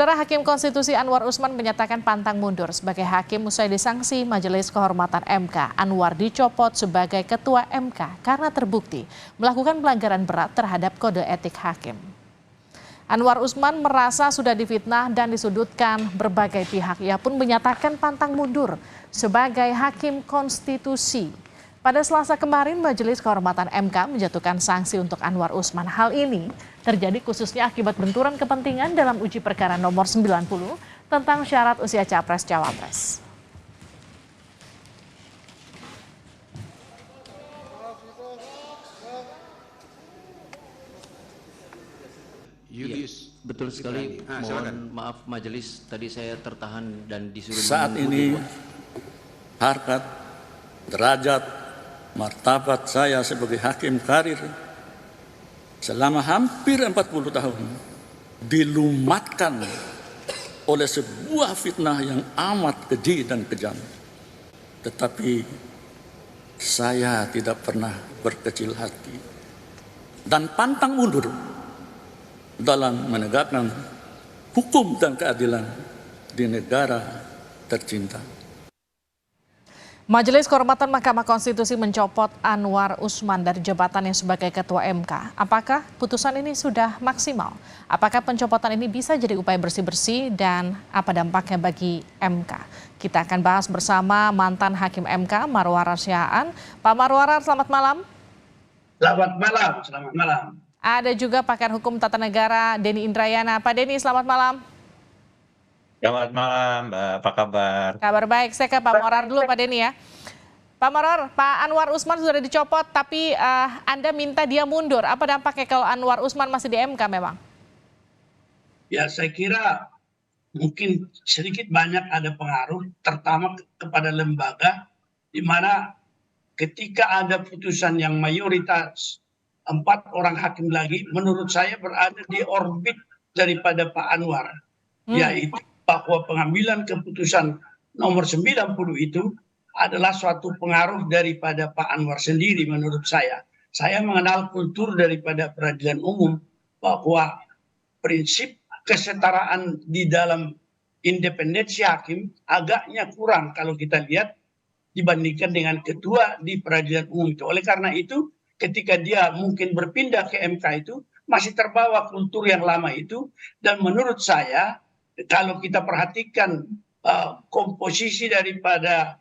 Saudara Hakim Konstitusi Anwar Usman menyatakan pantang mundur sebagai hakim usai disanksi Majelis Kehormatan MK. Anwar dicopot sebagai Ketua MK karena terbukti melakukan pelanggaran berat terhadap kode etik hakim. Anwar Usman merasa sudah difitnah dan disudutkan berbagai pihak. Ia pun menyatakan pantang mundur sebagai Hakim Konstitusi. Pada Selasa kemarin, Majelis Kehormatan MK menjatuhkan sanksi untuk Anwar Usman. Hal ini terjadi khususnya akibat benturan kepentingan dalam uji perkara nomor 90 tentang syarat usia Capres-Cawapres. Yulius, betul sekali. Mohon maaf majelis, tadi saya tertahan dan disuruh saat ini harkat, derajat, martabat saya sebagai hakim karir selama hampir 40 tahun dilumatkan oleh sebuah fitnah yang amat keji dan kejam. Tetapi saya tidak pernah berkecil hati dan pantang mundur dalam menegakkan hukum dan keadilan di negara tercinta. Majelis Kehormatan Mahkamah Konstitusi mencopot Anwar Usman dari jabatannya sebagai Ketua MK. Apakah putusan ini sudah maksimal? Apakah pencopotan ini bisa jadi upaya bersih-bersih dan apa dampaknya bagi MK? Kita akan bahas bersama mantan Hakim MK Marwarar Sihaan. Pak Marwarar, selamat malam. Selamat malam, selamat malam. Ada juga pakar hukum tata negara Denny Indrayana. Pak Denny, selamat malam. selamat malam, Mbak. Apa kabar? Kabar baik. Saya ke Pak Marwarar dulu, Pak Denny ya. Pak Marwarar, Pak Anwar Usman sudah dicopot, tapi Anda minta dia mundur. Apa dampaknya kalau Anwar Usman masih di MK memang? Ya, saya kira mungkin sedikit banyak ada pengaruh, terutama kepada lembaga, di mana ketika ada putusan yang mayoritas 4 orang hakim lagi, menurut saya berada di orbit daripada Pak Anwar, yaitu bahwa pengambilan keputusan nomor 90 itu adalah suatu pengaruh daripada Pak Anwar sendiri menurut saya. Saya mengenal kultur daripada peradilan umum bahwa prinsip kesetaraan di dalam independensi hakim agaknya kurang kalau kita lihat dibandingkan dengan ketua di peradilan umum itu. Oleh karena itu, ketika dia mungkin berpindah ke MK itu masih terbawa kultur yang lama itu, dan menurut saya kalau kita perhatikan komposisi daripada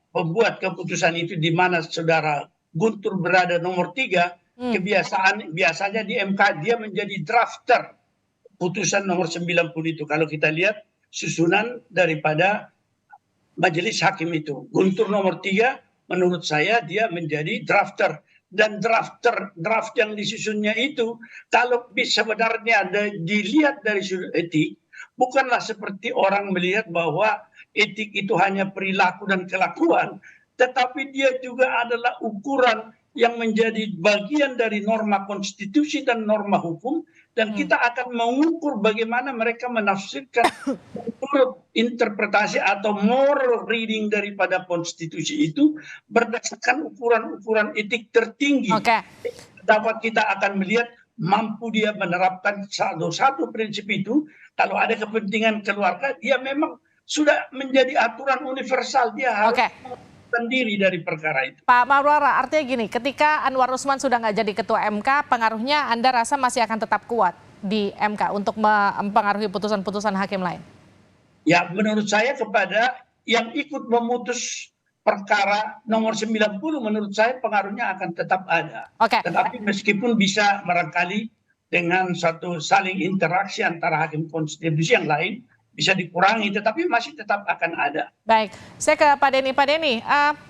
pembuat keputusan itu, di mana saudara Guntur berada nomor 3, biasanya di MK dia menjadi drafter putusan nomor 90 itu. Kalau kita lihat susunan daripada majelis hakim itu, Guntur nomor 3, menurut saya dia menjadi drafter. Dan draft yang disusunnya itu, kalau sebenarnya dilihat dari sudut etik, bukanlah seperti orang melihat bahwa etik itu hanya perilaku dan kelakuan, tetapi dia juga adalah ukuran yang menjadi bagian dari norma konstitusi dan norma hukum, dan kita akan mengukur bagaimana mereka menafsirkan menurut interpretasi atau moral reading daripada konstitusi itu berdasarkan ukuran-ukuran etik tertinggi. Dapat kita akan melihat mampu dia menerapkan satu prinsip itu. Kalau ada kepentingan keluarga, dia memang sudah menjadi aturan universal. Dia harus sendiri dari perkara itu. Pak Marwarar, artinya gini, ketika Anwar Usman sudah nggak jadi Ketua MK, pengaruhnya Anda rasa masih akan tetap kuat di MK untuk mempengaruhi putusan-putusan hakim lain? Ya, menurut saya kepada yang ikut memutus perkara nomor 90, menurut saya pengaruhnya akan tetap ada. Tetapi meskipun bisa barangkali dengan satu saling interaksi antara hakim konstitusi yang lain bisa dikurangi, tetapi masih tetap akan ada. Baik, saya ke Pak Denny. Pak Denny,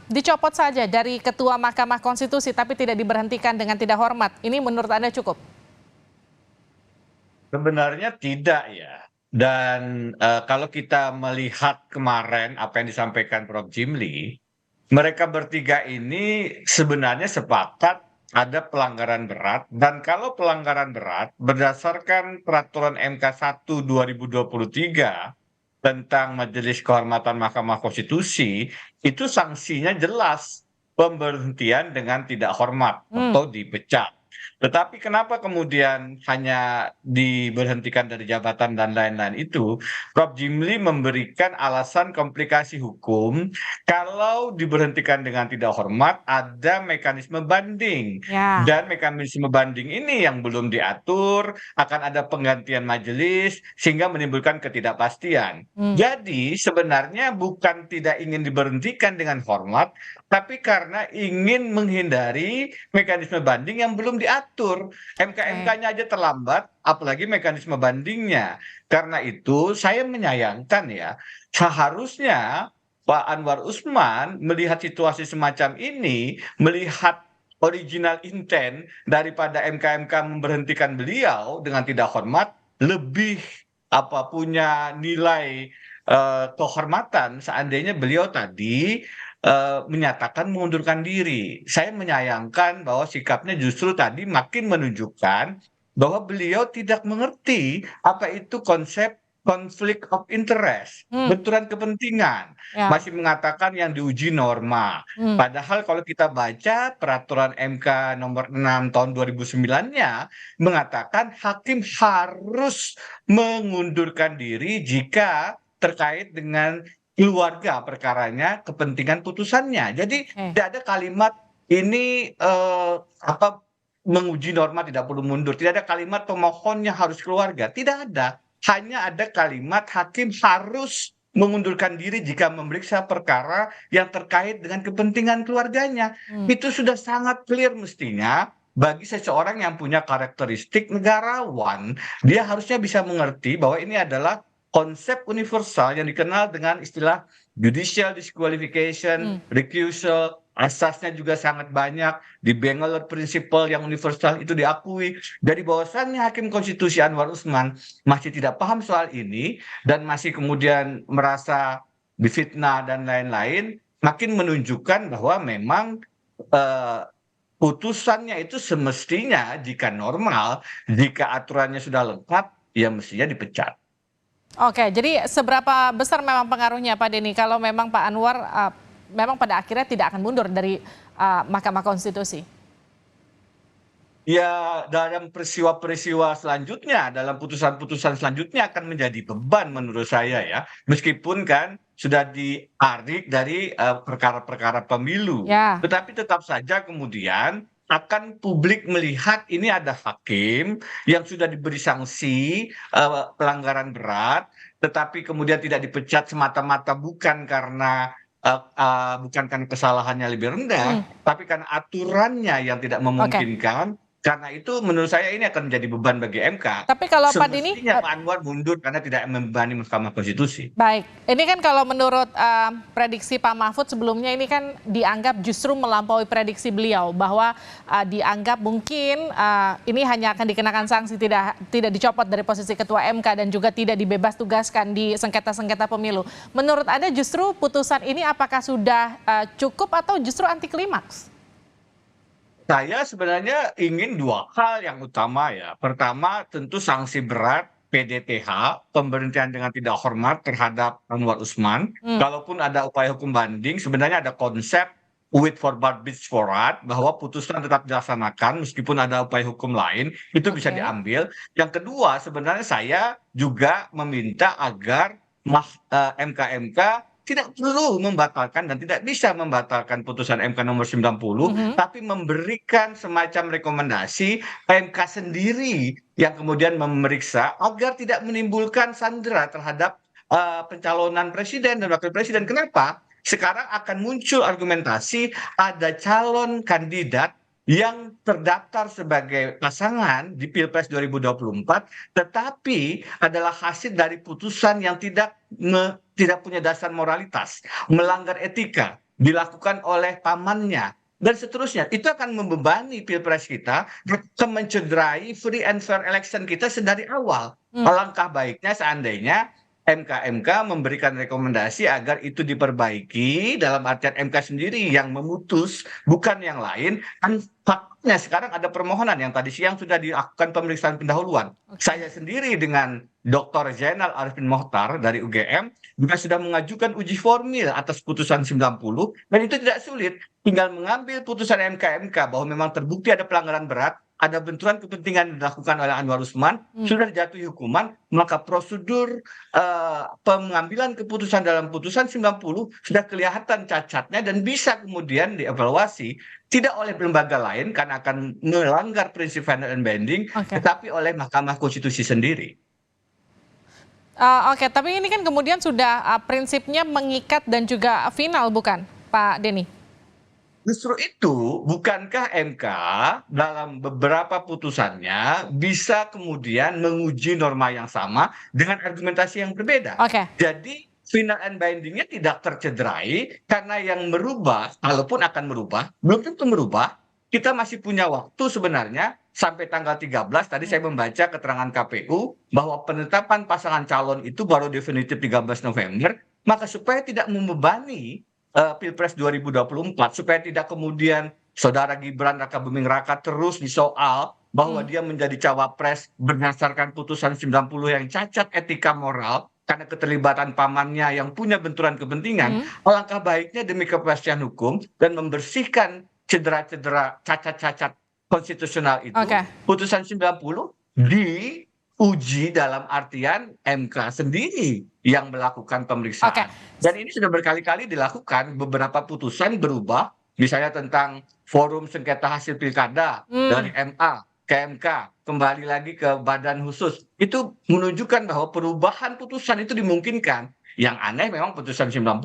dicopot saja dari Ketua Mahkamah Konstitusi tapi tidak diberhentikan dengan tidak hormat. Ini menurut Anda cukup? Sebenarnya tidak ya. Dan kalau kita melihat kemarin apa yang disampaikan Prof. Jimli, mereka bertiga ini sebenarnya sepakat ada pelanggaran berat, dan kalau pelanggaran berat berdasarkan peraturan MK 1 2023 tentang Majelis Kehormatan Mahkamah Konstitusi, itu sanksinya jelas, pemberhentian dengan tidak hormat atau dipecat. Tetapi kenapa kemudian hanya diberhentikan dari jabatan dan lain-lain itu, Prof. Jimli memberikan alasan komplikasi hukum kalau diberhentikan dengan tidak hormat ada mekanisme banding. Ya. Dan mekanisme banding ini yang belum diatur, akan ada penggantian majelis sehingga menimbulkan ketidakpastian. Jadi sebenarnya bukan tidak ingin diberhentikan dengan hormat, tapi karena ingin menghindari mekanisme banding yang belum diatur. MK-MK-nya aja terlambat, apalagi mekanisme bandingnya. Karena itu saya menyayangkan ya, seharusnya Pak Anwar Usman melihat situasi semacam ini, melihat original intent daripada MK-MK memberhentikan beliau dengan tidak hormat, lebih punya nilai kehormatan seandainya beliau tadi menyatakan mengundurkan diri. Saya menyayangkan bahwa sikapnya justru tadi makin menunjukkan bahwa beliau tidak mengerti apa itu konsep conflict of interest, benturan kepentingan. Ya. Masih mengatakan yang diuji norma. Padahal kalau kita baca peraturan MK nomor 6 tahun 2009-nya mengatakan hakim harus mengundurkan diri jika terkait dengan keluarga perkaranya, kepentingan putusannya. Jadi tidak ada kalimat ini menguji norma tidak perlu mundur. Tidak ada kalimat pemohonnya harus keluarga. Tidak ada. Hanya ada kalimat hakim harus mengundurkan diri jika memeriksa perkara yang terkait dengan kepentingan keluarganya. Itu sudah sangat clear mestinya bagi seseorang yang punya karakteristik negarawan. Dia harusnya bisa mengerti bahwa ini adalah konsep universal yang dikenal dengan istilah judicial disqualification, recusal, asasnya juga sangat banyak, di Bangalore Principle yang universal itu diakui. Dari bahwasannya Hakim Konstitusi Anwar Usman masih tidak paham soal ini dan masih kemudian merasa difitnah dan lain-lain, makin menunjukkan bahwa memang putusannya itu semestinya jika normal, jika aturannya sudah lengkap, ya mestinya dipecat. Oke, jadi seberapa besar memang pengaruhnya Pak Denny kalau memang Pak Anwar memang pada akhirnya tidak akan mundur dari Mahkamah Konstitusi? Ya, dalam peristiwa-peristiwa selanjutnya, dalam putusan-putusan selanjutnya akan menjadi beban menurut saya ya. Meskipun kan sudah ditarik dari perkara-perkara pemilu. Ya. Tetapi tetap saja kemudian akan publik melihat ini ada hakim yang sudah diberi sanksi pelanggaran berat, tetapi kemudian tidak dipecat semata-mata bukan karena kesalahannya lebih rendah, tapi karena aturannya yang tidak memungkinkan. Karena itu menurut saya ini akan menjadi beban bagi MK. Tapi kalau Pak Denny, semestinya Pak Anwar mundur karena tidak membebani Mahkamah Konstitusi. Baik, ini kan kalau menurut prediksi Pak Mahfud sebelumnya ini kan dianggap justru melampaui prediksi beliau bahwa dianggap mungkin ini hanya akan dikenakan sanksi, tidak dicopot dari posisi Ketua MK dan juga tidak dibebas tugaskan di sengketa-sengketa pemilu. Menurut Anda justru putusan ini apakah sudah cukup atau justru anti klimaks? Saya sebenarnya ingin dua hal yang utama ya. Pertama tentu sanksi berat PDTH, pemberhentian dengan tidak hormat terhadap Anwar Usman. Kalaupun ada upaya hukum banding, sebenarnya ada konsep with forward beats forward, bahwa putusan tetap dilaksanakan meskipun ada upaya hukum lain, itu bisa diambil. Yang kedua, sebenarnya saya juga meminta agar MK-MK tidak perlu membatalkan dan tidak bisa membatalkan putusan MK nomor 90, tapi memberikan semacam rekomendasi MK sendiri yang kemudian memeriksa agar tidak menimbulkan sandera terhadap pencalonan presiden dan wakil presiden. Kenapa? Sekarang akan muncul argumentasi ada calon kandidat yang terdaftar sebagai pasangan di Pilpres 2024, tetapi adalah hasil dari putusan yang tidak punya dasar moralitas, melanggar etika, dilakukan oleh pamannya, dan seterusnya. Itu akan membebani Pilpres kita, akan mencederai free and fair election kita sedari awal. Alangkah baiknya seandainya MK-MK memberikan rekomendasi agar itu diperbaiki, dalam artian MK sendiri yang memutus, bukan yang lain. Faktanya sekarang ada permohonan yang tadi siang sudah dilakukan pemeriksaan pendahuluan. Saya sendiri dengan Dr. Zainal Arifin Mohtar dari UGM juga sudah mengajukan uji formil atas putusan 90, dan itu tidak sulit. Tinggal mengambil putusan MK-MK bahwa memang terbukti ada pelanggaran berat, ada benturan kepentingan yang dilakukan oleh Anwar Usman, sudah dijatuhi hukuman, maka prosedur pengambilan keputusan dalam putusan 90 sudah kelihatan cacatnya dan bisa kemudian dievaluasi tidak oleh lembaga lain karena akan melanggar prinsip final and binding, tetapi oleh Mahkamah Konstitusi sendiri. Oke, tapi ini kan kemudian sudah prinsipnya mengikat dan juga final, bukan, Pak Denny? Justru itu, bukankah MK dalam beberapa putusannya bisa kemudian menguji norma yang sama dengan argumentasi yang berbeda? Jadi final and binding-nya tidak tercederai karena yang merubah, kalaupun akan merubah, belum tentu merubah. Kita masih punya waktu sebenarnya sampai tanggal 13, tadi saya membaca keterangan KPU bahwa penetapan pasangan calon itu baru definitif 13 November, maka supaya tidak membebani Pilpres 2024, supaya tidak kemudian Saudara Gibran Rakabuming Raka terus disoal bahwa dia menjadi cawapres berdasarkan putusan 90 yang cacat etika moral karena keterlibatan pamannya yang punya benturan kepentingan, alangkah baiknya demi kepastian hukum dan membersihkan cedera-cedera cacat-cacat konstitusional itu, putusan 90 diuji dalam artian MK sendiri yang melakukan pemeriksaan. Dan ini sudah berkali-kali dilakukan, beberapa putusan berubah, misalnya tentang forum sengketa hasil pilkada dari MA ke MK, kembali lagi ke badan khusus. Itu menunjukkan bahwa perubahan putusan itu dimungkinkan. Yang aneh memang putusan 90,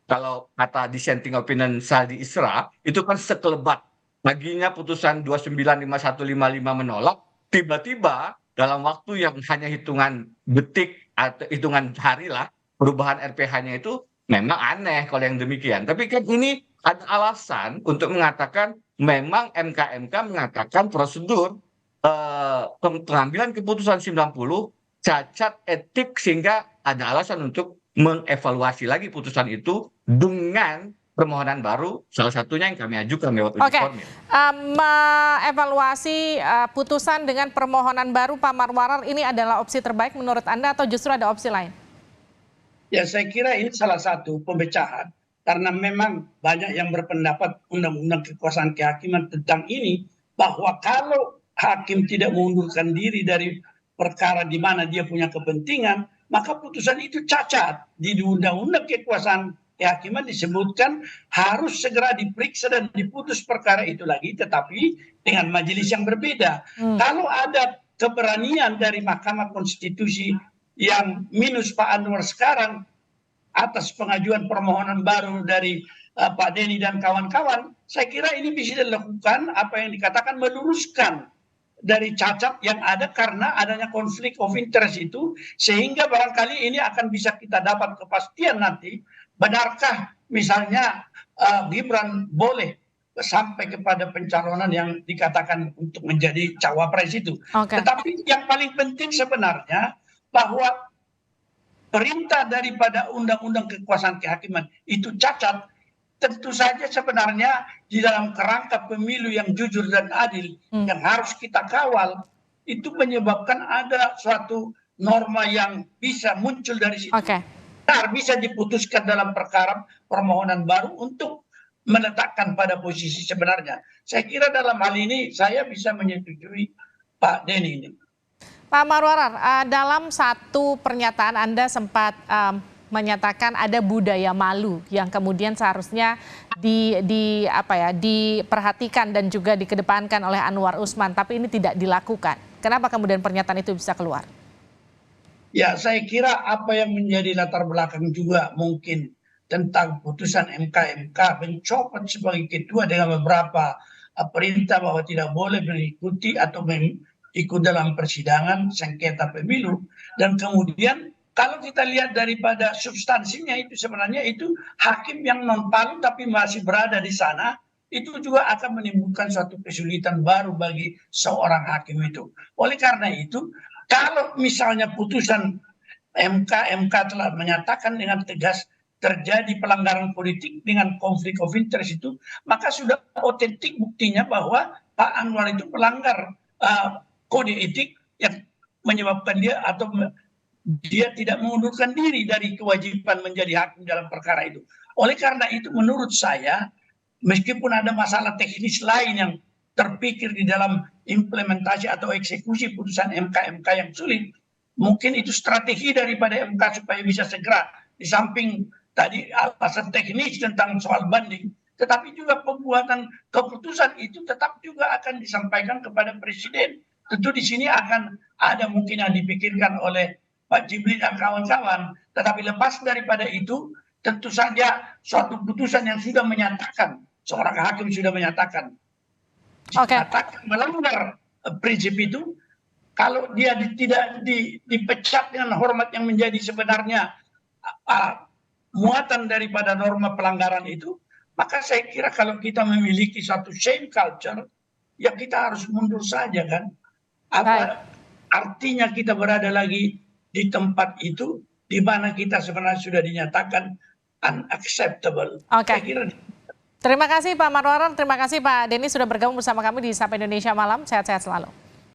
kalau kata dissenting opinion Saldi Isra, itu kan sekelebat. Paginya putusan 295155 menolak, tiba-tiba dalam waktu yang hanya hitungan detik atau hitungan hari lah, perubahan RPH-nya itu memang aneh kalau yang demikian. Tapi kan ini ada alasan untuk mengatakan memang MK mengatakan prosedur pengambilan keputusan 90 cacat etik sehingga ada alasan untuk mengevaluasi lagi putusan itu dengan permohonan baru, salah satunya yang kami ajukan lewat uji formil. Mengevaluasi putusan dengan permohonan baru, Pak Marwarar, ini adalah opsi terbaik menurut Anda atau justru ada opsi lain? Ya, saya kira ini salah satu pemecahan karena memang banyak yang berpendapat undang-undang kekuasaan kehakiman tentang ini, bahwa kalau hakim tidak mengundurkan diri dari perkara di mana dia punya kepentingan, maka putusan itu cacat. Di undang-undang kekuasaan kehakiman disebutkan harus segera diperiksa dan diputus perkara itu lagi, tetapi dengan majelis yang berbeda. Kalau ada keberanian dari Mahkamah Konstitusi yang minus Pak Anwar sekarang atas pengajuan permohonan baru dari Pak Denny dan kawan-kawan, saya kira ini bisa dilakukan apa yang dikatakan meluruskan dari cacat yang ada karena adanya konflik of interest itu, sehingga barangkali ini akan bisa kita dapat kepastian nanti, benarkah misalnya Gibran boleh sampai kepada pencalonan yang dikatakan untuk menjadi cawapres itu. Tetapi yang paling penting sebenarnya bahwa perintah daripada undang-undang kekuasaan kehakiman itu cacat, tentu saja sebenarnya di dalam kerangka pemilu yang jujur dan adil yang harus kita kawal, itu menyebabkan ada suatu norma yang bisa muncul dari situ. Bisa diputuskan dalam perkara permohonan baru untuk meletakkan pada posisi sebenarnya. Saya kira dalam hal ini saya bisa menyetujui Pak Denny ini. Pak Marwarar, dalam satu pernyataan Anda sempat menyatakan ada budaya malu yang kemudian seharusnya diperhatikan dan juga dikedepankan oleh Anwar Usman, tapi ini tidak dilakukan. Kenapa kemudian pernyataan itu bisa keluar? Ya, saya kira apa yang menjadi latar belakang juga mungkin tentang putusan MK mencopot sebagai ketua dengan beberapa perintah bahwa tidak boleh mengikuti atau ikut dalam persidangan sengketa pemilu, dan kemudian kalau kita lihat daripada substansinya itu sebenarnya itu hakim yang non palu tapi masih berada di sana, itu juga akan menimbulkan suatu kesulitan baru bagi seorang hakim itu. Oleh karena itu, kalau misalnya putusan MK telah menyatakan dengan tegas terjadi pelanggaran politik dengan konflik of interest itu, maka sudah otentik buktinya bahwa Pak Anwar itu melanggar kode etik yang menyebabkan dia atau dia tidak mengundurkan diri dari kewajiban menjadi hakim dalam perkara itu. Oleh karena itu menurut saya, meskipun ada masalah teknis lain yang terpikir di dalam implementasi atau eksekusi putusan MK yang sulit. Mungkin itu strategi daripada MK supaya bisa segera, di samping tadi alasan teknis tentang soal banding, tetapi juga pembuatan keputusan itu tetap juga akan disampaikan kepada Presiden. Tentu di sini akan ada mungkin yang dipikirkan oleh Pak Jimli dan kawan-kawan, tetapi lepas daripada itu, tentu saja suatu putusan yang sudah menyatakan, seorang hakim sudah menyatakan, melanggar prinsip itu, kalau dia tidak dipecat dengan hormat yang menjadi sebenarnya muatan daripada norma pelanggaran itu, maka saya kira kalau kita memiliki satu shame culture, ya kita harus mundur saja kan. Apa artinya kita berada lagi di tempat itu di mana kita sebenarnya sudah dinyatakan unacceptable. Saya kira. Terima kasih Pak Marwarar, terima kasih Pak Denny sudah bergabung bersama kami di Sapa Indonesia Malam. Sehat-sehat selalu.